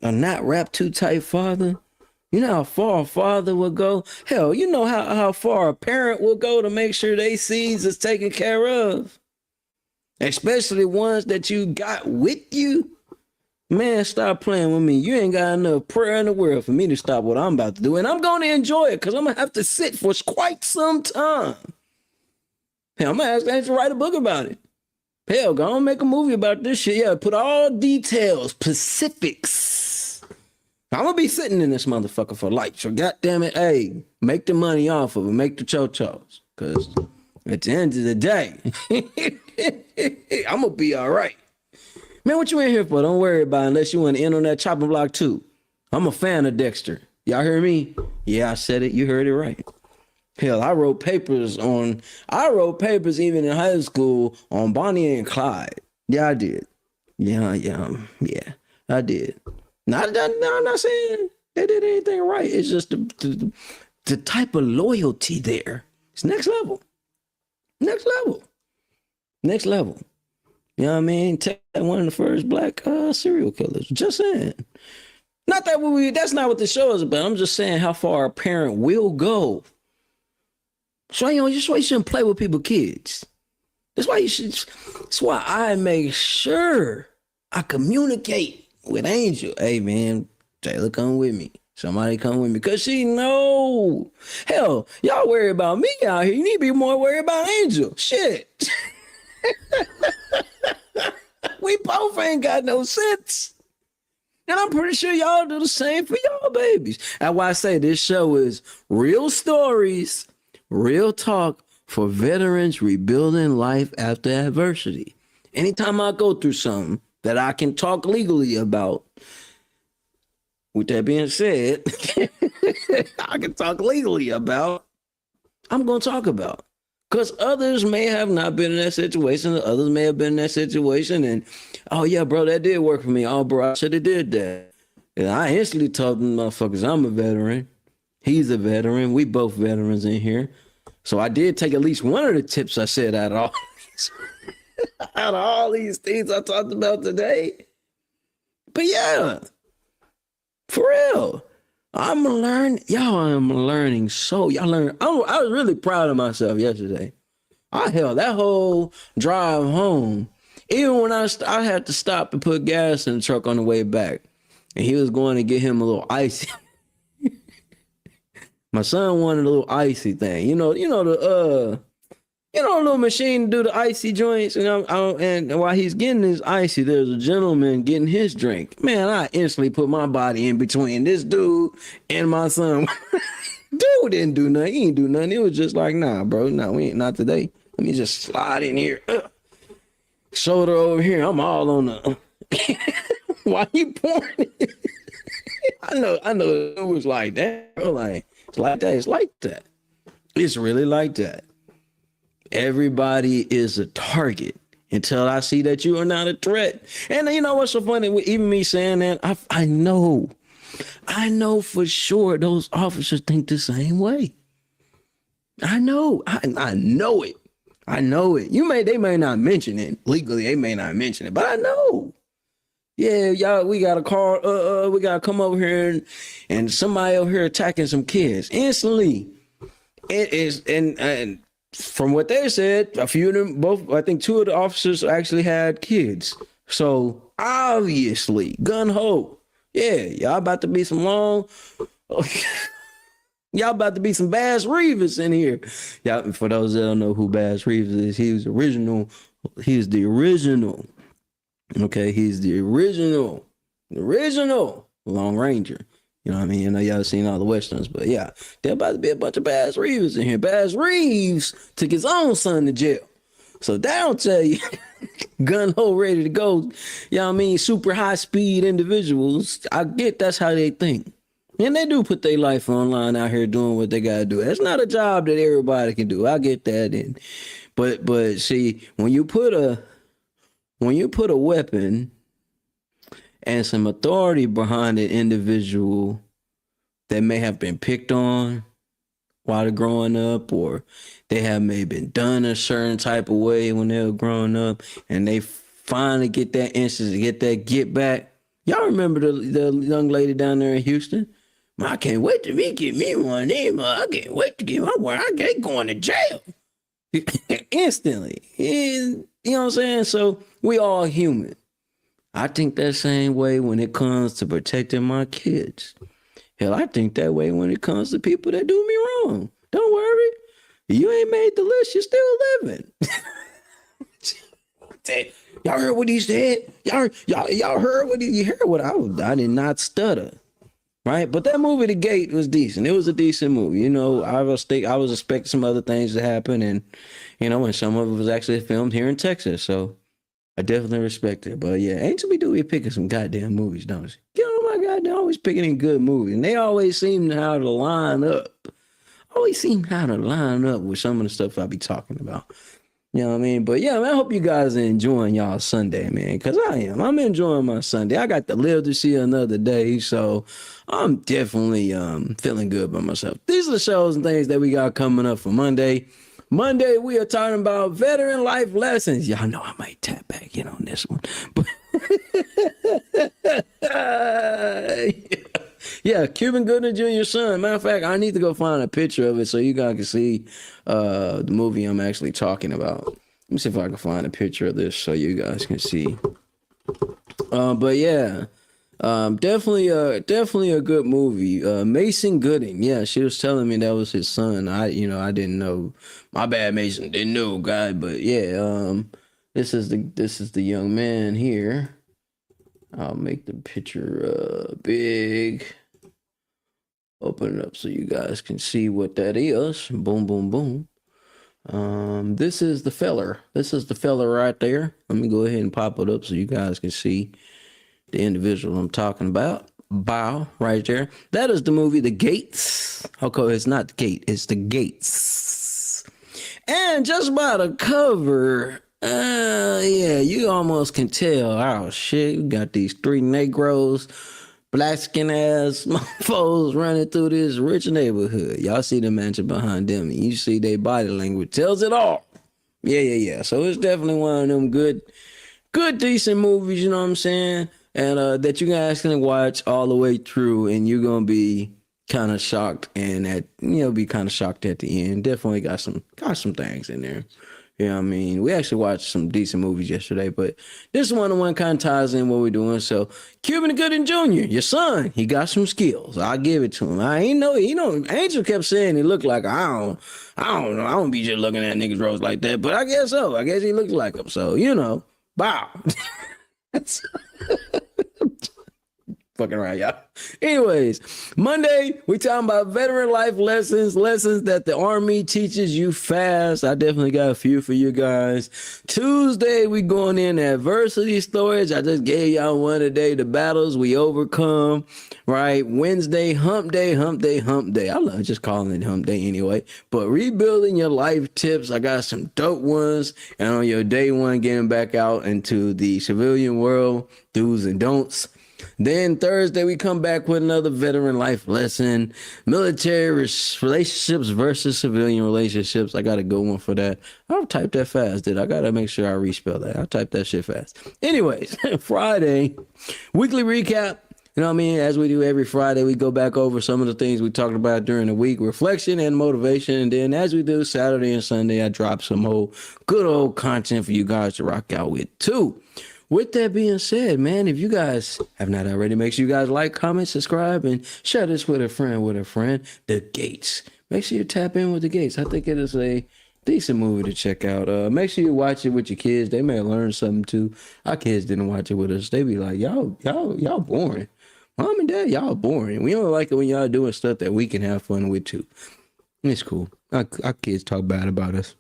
a not rap too tight father. You know how far a father will go? Hell, you know how far a parent will go to make sure they seeds is taken care of. Especially ones that you got with you. Man, stop playing with me. You ain't got enough prayer in the world for me to stop what I'm about to do. And I'm going to enjoy it because I'm going to have to sit for quite some time. Hell, I'm going to ask Angel to write a book about it. Hell, go on make a movie about this shit. Yeah, put all details, specifics. I'm going to be sitting in this motherfucker for life. So goddamn it, hey, make the money off of it. Make the cho-chos. Because at the end of the day, I'm going to be all right. Man, what you in here for? Don't worry about it unless you want to end on that chopping block too. I'm a fan of Dexter. Y'all hear me? Yeah, I said it. You heard it right. Hell, I wrote papers even in high school on Bonnie and Clyde. Yeah, I did. Yeah, I did. I'm not saying they did anything right. It's just the type of loyalty there. It's next level. Next level. Next level. You know what I mean? Ted, one of the first black serial killers. Just saying. Not that that's not what the show is about. I'm just saying how far a parent will go. So, that's why you shouldn't play with people's kids. That's why I make sure I communicate with Angel. Hey, man, Taylor, come with me. Somebody come with me. Because she know. Hell, y'all worry about me out here. You need to be more worried about Angel. Shit. We both ain't got no sense. And I'm pretty sure y'all do the same for y'all babies. That's why I say this show is real stories, real talk for veterans rebuilding life after adversity. Anytime I go through something that I can talk legally about, with that being said, I can talk legally about, I'm going to talk about. Because others may have not been in that situation. Others may have been in that situation. And, oh, yeah, bro, that did work for me. Oh, bro, I should have did that. And I instantly told them motherfuckers, I'm a veteran. He's a veteran. We both veterans in here. So I did take at least one of the tips I said out of all these things I talked about today. But, yeah, for real. I'm learning. I'm learning. Y'all learn. I was really proud of myself yesterday. I held that whole drive home. Even when I had to stop and put gas in the truck on the way back. And he was going to get him a little icy. My son wanted a little icy thing. The little machine to do the icy joints. And while he's getting his icy, there's a gentleman getting his drink. Man, I instantly put my body in between this dude and my son. Dude didn't do nothing. He didn't do nothing. It was just like, nah, bro. No, we ain't. Not today. Let me just slide in here. Shoulder over here. I'm all on the... Why you pouring it? I know it was like that. Bro. Like, it's like that. It's like that. It's really like that. Everybody is a target until I see that you are not a threat. And you know what's so funny? Even me saying that, I know for sure those officers think the same way. I know. I know it. I know it. They may not mention it legally. They may not mention it, but I know. Yeah, y'all, we got a call. We gotta come over here and somebody over here attacking some kids. Instantly, it is, and from what they said, a few of them, both, I think two of the officers actually had kids. So obviously, gun ho. Yeah, y'all about to be some long. Y'all about to be some Bass Reeves in here. Y'all, for those that don't know who Bass Reeves is, he was original. He's the original. Okay, he's the original Long Ranger. You know what I mean? I know y'all seen all the westerns, but yeah, there about to be a bunch of Bass Reeves in here. Bass Reeves took his own son to jail. So that'll tell you, gun ho ready to go. You know what I mean? Super high speed individuals. I get that's how they think. And they do put their life online out here doing what they gotta do. That's not a job that everybody can do. I get that. And but see, when you put a weapon and some authority behind an individual that may have been picked on while they're growing up, or they have maybe been done a certain type of way when they were growing up, and they finally get that instance, get that get back. Y'all remember the young lady down there in Houston? I can't wait to get me one of them. I can't wait to get my one. I get going to jail instantly. And, you know what I'm saying? So we all human. I think that same way when it comes to protecting my kids. Hell, I think that way when it comes to people that do me wrong. Don't worry. You ain't made the list. You're still living. Y'all heard what he said? Y'all heard what you heard what I did not stutter. Right, but that movie, The Gate, was decent. It was a decent movie. You know, I was expecting some other things to happen, and you know, and some of it was actually filmed here in Texas. So I definitely respect it. But yeah, Angel B. Dewey picking some goddamn movies, don't she? You know, my God, they're always picking in good movies, and they always seem how to line up. Always seem how to line up with some of the stuff I be talking about. You know what I mean? But yeah, man, I hope you guys are enjoying y'all Sunday, man, because I am. I'm enjoying my Sunday. I got to live to see another day, so I'm definitely feeling good by myself. These are the shows and things that we got coming up for Monday. Monday, we are talking about veteran life lessons. Y'all know I might tap back in on this one. But yeah, Cuban Gooding Jr.'s son. Matter of fact, I need to go find a picture of it so you guys can see the movie I'm actually talking about. Let me see if I can find a picture of this so you guys can see. But yeah, definitely a good movie. Mason Gooding. Yeah, she was telling me that was his son. I didn't know. My bad, Mason. Didn't know, guy. But yeah, this is the young man here. I'll make the picture big. Open it up so you guys can see what that is. Boom, boom, boom. This is the feller. This is the feller right there. Let me go ahead and pop it up so you guys can see the individual I'm talking about. Bow right there. That is the movie The Gates. Okay, it's not The Gate, it's The Gates. And just by the cover, yeah, you almost can tell. Oh shit, we got these three Negroes, black skin ass mofos running through this rich neighborhood. Y'all see the mansion behind them, and you see their body language tells it all. Yeah. So it's definitely one of them good, decent movies. You know what I'm saying? And that you guys can watch all the way through, and you're gonna be kind of shocked, and be kind of shocked at the end. Definitely got some things in there. You know what I mean? We actually watched some decent movies yesterday, but this one kind of ties in what we're doing. So, Cuban Gooding Jr., your son, he got some skills. I'll give it to him. I ain't know, Angel kept saying he looked like, I don't know. I don't be just looking at niggas rose like that, but I guess so. I guess he looks like him. So, bow. Fucking right, y'all. Anyways, Monday, we talking about veteran life lessons that the Army teaches you fast. I definitely got a few for you guys. Tuesday, we going in adversity stories. I just gave y'all one today, the battles we overcome, right? Wednesday, hump day. I love just calling it hump day anyway. But rebuilding your life tips, I got some dope ones. And on your day one, getting back out into the civilian world, do's and don'ts. Then Thursday, we come back with another veteran life lesson, military relationships versus civilian relationships. I got a good one for that. I'll type that fast, dude. I got to make sure I respell that. I'll type that shit fast. Anyways, Friday, weekly recap. You know what I mean? As we do every Friday, we go back over some of the things we talked about during the week, reflection and motivation. And then as we do Saturday and Sunday, I drop some good old content for you guys to rock out with too. With that being said, man, if you guys have not already, make sure you guys like, comment, subscribe, and share this with a friend. The Gates. Make sure you tap in with The Gates. I think it is a decent movie to check out. Make sure you watch it with your kids. They may learn something too. Our kids didn't watch it with us. They be like, y'all boring. Mom and Dad, y'all boring. We don't like it when y'all doing stuff that we can have fun with too. It's cool. Our kids talk bad about us.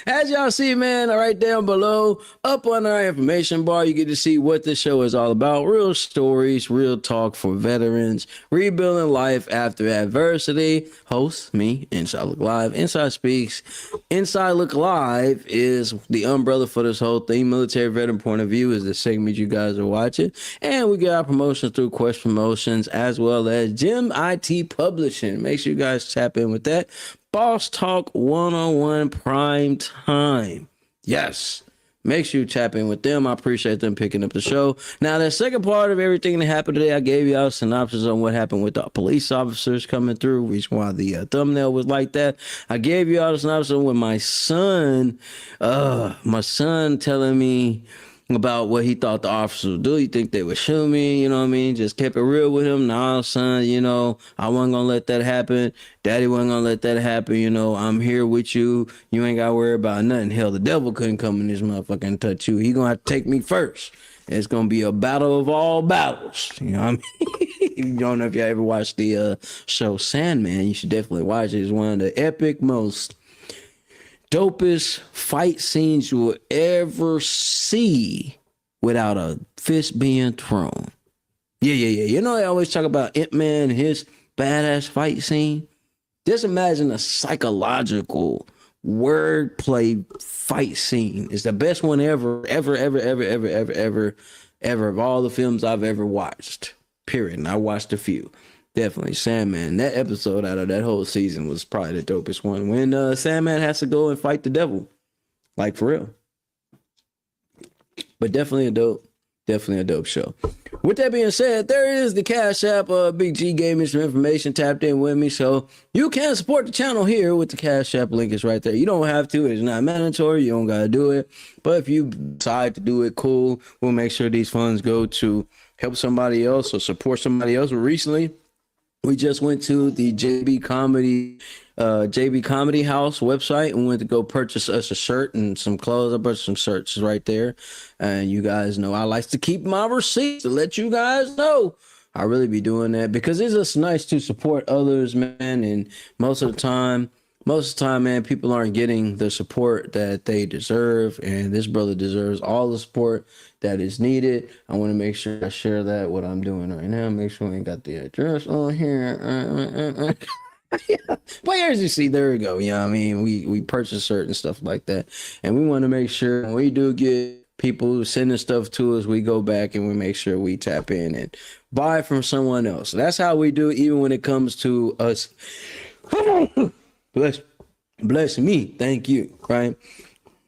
As y'all see, man, right down below, up on our information bar, you get to see what this show is all about. Real stories, real talk for veterans, rebuilding life after adversity. Host, me, Inside Look Live. Inside Speaks. Inside Look Live is the umbrella for this whole thing. Military Veteran Point of View is the segment you guys are watching. And we get our promotions through Quest Promotions as well as Gem IT Publishing. Make sure you guys tap in with that. Boss Talk 101 Prime Time. Yes. Make sure you tap in with them. I appreciate them picking up the show. Now, the second part of everything that happened today, I gave y'all a synopsis on what happened with the police officers coming through, reason why the thumbnail was like that. I gave y'all a synopsis on with my son telling me about what he thought the officers would do. He think they would shoot me, you know what I mean? Just kept it real with him. Nah, son, you know, I wasn't gonna let that happen. Daddy wasn't gonna let that happen, you know. I'm here with you. You ain't gotta worry about nothing. Hell, the devil couldn't come in this motherfucker and touch you. He gonna have to take me first. It's gonna be a battle of all battles. You know what I mean? If you don't know if you ever watched the show Sandman, you should definitely watch it. It's one of the epic, most dopest fight scenes you will ever see without a fist being thrown. Yeah. You know, I always talk about Ant-Man and his badass fight scene. Just imagine a psychological wordplay fight scene. It's the best one ever of all the films I've ever watched. Period. And I watched a few. Definitely Sandman. That episode out of that whole season was probably the dopest one. When Sandman has to go and fight the devil. Like for real. But definitely a dope show. With that being said, there is the Cash App. Big G gave me some information, tapped in with me. So you can support the channel here with the Cash App link is right there. You don't have to. It's not mandatory. You don't got to do it. But if you decide to do it, cool. We'll make sure these funds go to help somebody else or support somebody else. Recently, we just went to the JB Comedy House website and went to go purchase us a shirt and some clothes. I purchased some shirts right there. And you guys know I like to keep my receipts to let you guys know. I really be doing that because it's just nice to support others, man. And most of the time, man, people aren't getting the support that they deserve. And this brother deserves all the support that is needed. I want to make sure I share that, what I'm doing right now. Make sure we ain't got the address on here. But as you see, there we go. You know what I mean? We purchase certain stuff like that. And we want to make sure when we do get people sending stuff to us, we go back and we make sure we tap in and buy from someone else. That's how we do it, even when it comes to us. Bless me. Thank you. Right?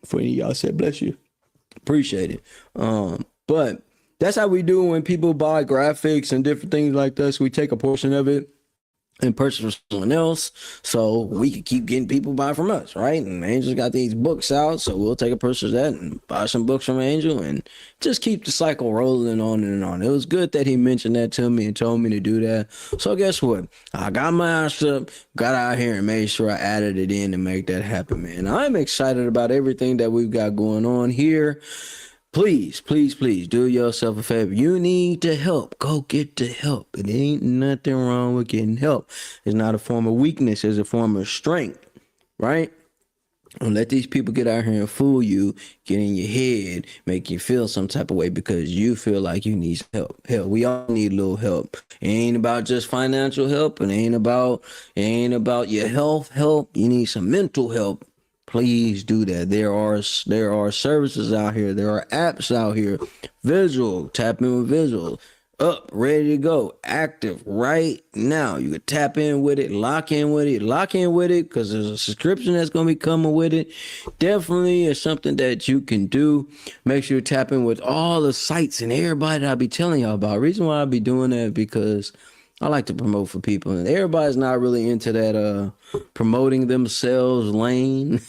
For y'all said bless you. Appreciate it. But that's how we do when people buy graphics and different things like this. We take a portion of it and purchase from someone else so we can keep getting people buy from us, right? And Angel's got these books out, so we'll take a purchase of that and buy some books from Angel and just keep the cycle rolling on and on. It was good that he mentioned that to me and told me to do that. So guess what? I got my ass up, got out here and made sure I added it in to make that happen, man. I'm excited about everything that we've got going on here. Please do yourself a favor. You need to help. Go get the help. It ain't nothing wrong with getting help. It's not a form of weakness. It's a form of strength, right? Don't let these people get out here and fool you, get in your head, make you feel some type of way because you feel like you need help. Hell, we all need a little help. It ain't about just financial help. It ain't about your health help. You need some mental help. please do that. There are services out here. There are apps out here. Visual, tap in with Visual. Up, ready to go, active right now. You can tap in with it, lock in with it, because there's a subscription that's going to be coming with it. Definitely is something that you can do. Make sure you tap in with all the sites and everybody that I'll be telling y'all about. Reason why I'll be doing that because I like to promote for people, and everybody's not really into that promoting themselves lane.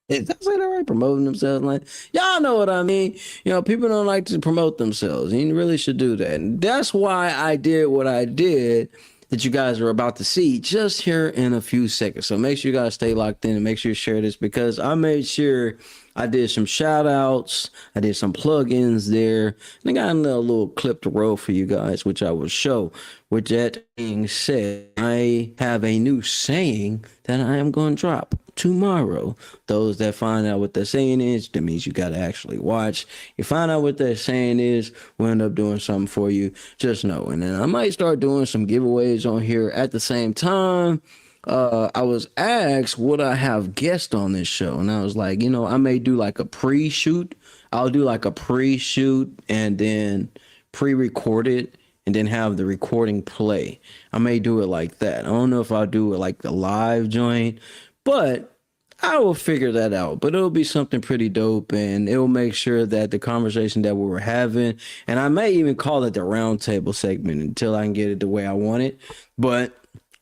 Did I say that right? Promoting themselves lane. Y'all know what I mean. You know, people don't like to promote themselves. You really should do that. And that's why I did what I did that you guys are about to see just here in a few seconds. So make sure you guys stay locked in and make sure you share this because I made sure I did some shout outs. I did some plugins there. And I got a little clip to roll for you guys, which I will show. With that being said, I have a new saying that I am going to drop tomorrow. Those that find out what that saying is, that means you got to actually watch. You find out what that saying is, we'll end up doing something for you. Just know. And then I might start doing some giveaways on here at the same time. I was asked would I have guests on this show, and I was like, you know, I may do like a pre-shoot. I'll do like a pre-shoot and then pre-record it and then have the recording play. I may do it like that. I don't know if I'll do it like the live joint, but I will figure that out. But it'll be something pretty dope, and it will make sure that the conversation that we were having, and I may even call it the roundtable segment until I can get it the way I want it. But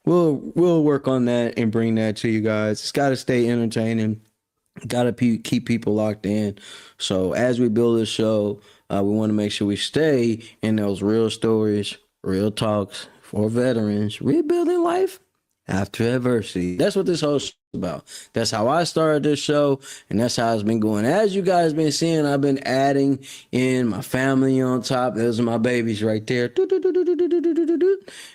we'll work on that and bring that to you guys. It's got to stay entertaining. Got to keep people locked in. So as we build this show, we want to make sure we stay in those real stories, real talks for veterans, rebuilding life after adversity. That's what this whole show is about. That's how I started this show, and that's how it's been going. As you guys been seeing, I've been adding in my family on top. Those are my babies right there.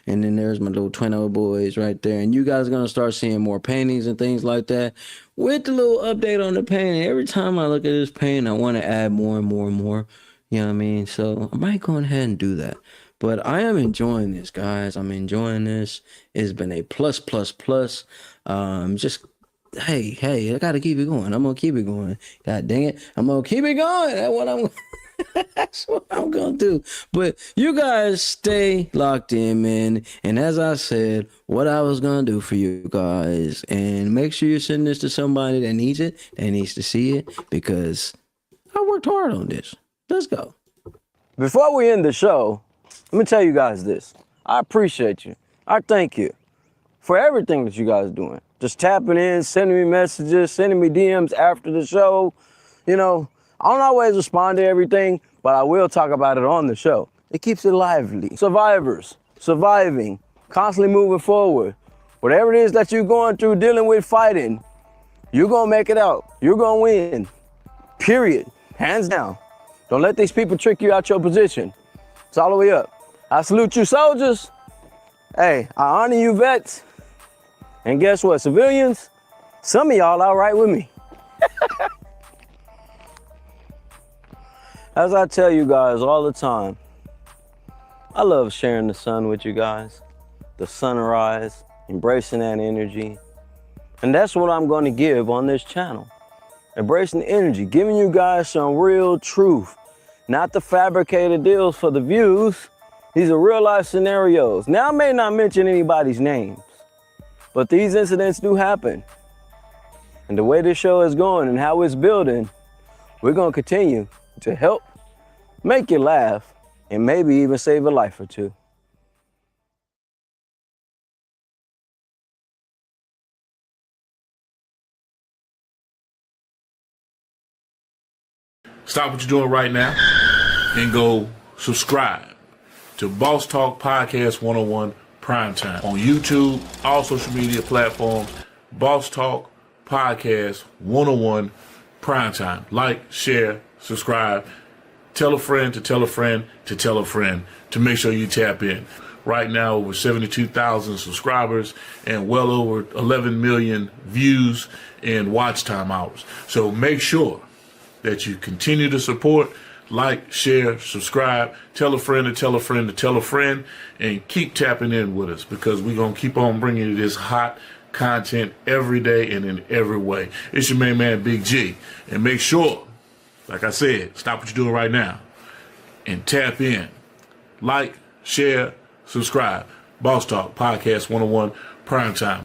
And then there's my little twin old boys right there. And you guys are going to start seeing more paintings and things like that. With the little update on the painting, every time I look at this painting, I want to add more and more and more. You know what I mean? So I might go ahead and do that. But I am enjoying this, guys. I'm enjoying this. It's been a plus. Just, hey, I got to keep it going. I'm going to keep it going. God dang it. I'm going to keep it going. That's what I'm going to do. But you guys stay locked in, man. And as I said, what I was going to do for you guys, and make sure you're sending this to somebody that needs it, that needs to see it, because I worked hard on this. Let's go. Before we end the show, let me tell you guys this. I appreciate you. I thank you for everything that you guys are doing. Just tapping in, sending me messages, sending me DMs after the show. You know, I don't always respond to everything, but I will talk about it on the show. It keeps it lively. Survivors, surviving, constantly moving forward. Whatever it is that you're going through, dealing with, fighting, you're going to make it out. You're going to win. Period. Hands down. Don't let these people trick you out your position. It's all the way up. I salute you, soldiers. Hey, I honor you, vets. And guess what, civilians? Some of y'all all right with me. As I tell you guys all the time, I love sharing the sun with you guys. The sunrise, embracing that energy. And that's what I'm going to give on this channel. Embracing the energy, giving you guys some real truth. Not the fabricated deals for the views. These are real life scenarios. Now, I may not mention anybody's names, but these incidents do happen. And the way this show is going and how it's building, we're going to continue to help make you laugh and maybe even save a life or two. Stop what you're doing right now and go subscribe to Boss Talk Podcast 101 Primetime on YouTube, all social media platforms. Boss Talk Podcast 101 Primetime. Like, share, subscribe. Tell a friend to tell a friend to tell a friend to make sure you tap in. Right now, over 72,000 subscribers and well over 11 million views and watch time hours. So make sure that you continue to support, like, share, subscribe, tell a friend to tell a friend to tell a friend, and keep tapping in with us because we're going to keep on bringing you this hot, content every day and in every way. It's your main man, Big G. And make sure, like I said, stop what you're doing right now and tap in. Like, share, subscribe. Boss Talk Podcast 101 Primetime.